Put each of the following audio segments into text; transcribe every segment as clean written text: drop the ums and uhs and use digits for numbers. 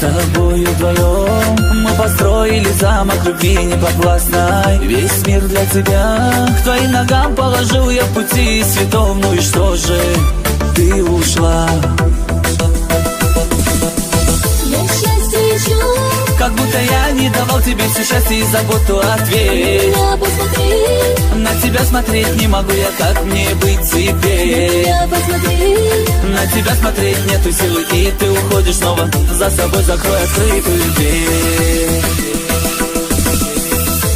тобою вдвоем мы построили замок любви неподвластной. Весь мир для тебя, к твоим ногам положил я в пути святом. Ну и что же, ты ушла. Я счастье ищу, как будто я не давал тебе все счастье и заботу. Ответь, меня посмотри, на тебя смотреть не могу я, как мне быть теперь? меня посмотри. На тебя смотреть нету силы, и ты уходишь снова. За собой закрой открытую дверь.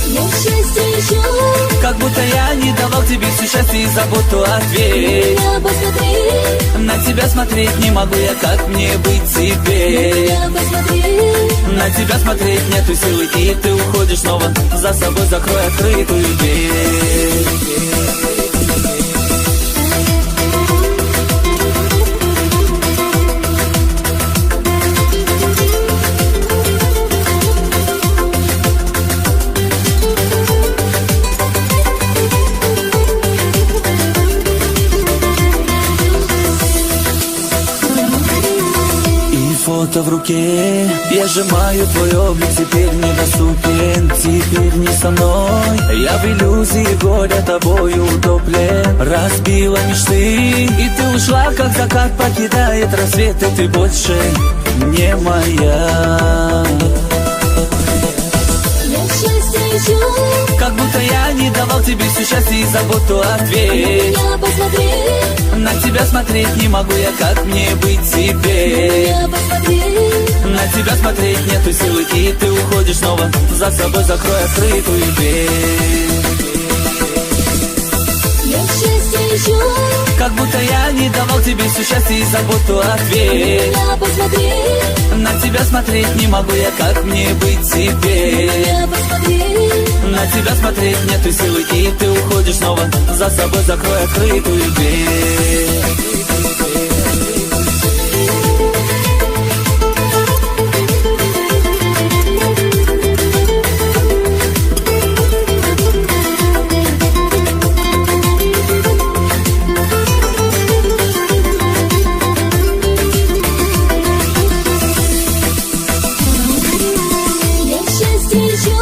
Я счастье ищу, Как будто я не давал тебе все счастье и заботу. Ответь, меня посмотри, на тебя смотреть не могу я, как мне быть теперь? меня посмотри. На тебя смотреть нету силы, и ты уходишь снова. За собой закрой открытую дверь. Фото в руке, я сжимаю твой облик, теперь недоступен, теперь не со мной. Я в иллюзии горя тобою утоплен. Разбила мечты, и ты ушла, как закат покидает рассвет, и ты больше не моя. Я счастье ищу, Как будто я не давал тебе все счастье и заботу. Ответь, меня посмотри, на тебя смотреть не могу я, как мне быть теперь? меня посмотри. На тебя смотреть нету силы, и ты уходишь снова. За собой закрой открытую дверь. Я счастье ищу, Как будто я не давал тебе все счастье и заботу. Ответь, меня посмотри, на тебя смотреть не могу я, как мне быть теперь? меня посмотри. На тебя смотреть нету силы, и ты уходишь снова. За собой закрой открытую дверь. Я счастье ищу,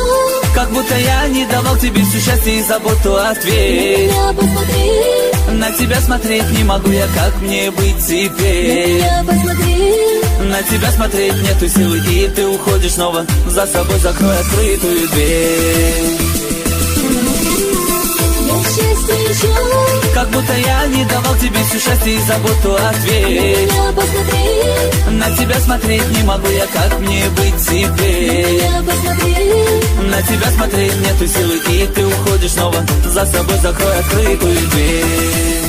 Как будто я не давал тебе все счастье и заботу. Ответь, меня посмотри, на тебя смотреть не могу я, как мне быть теперь? меня посмотри. На тебя смотреть нету силы, и ты уходишь снова. За собой закрой открытую дверь. Я счастье ищу, Как будто я не давал тебе все счастье и заботу. Ответь, меня посмотри, на тебя смотреть не могу я, как мне быть теперь? меня посмотри. На тебя смотреть нету силы, и ты уходишь снова. За собой закрой открытую дверь.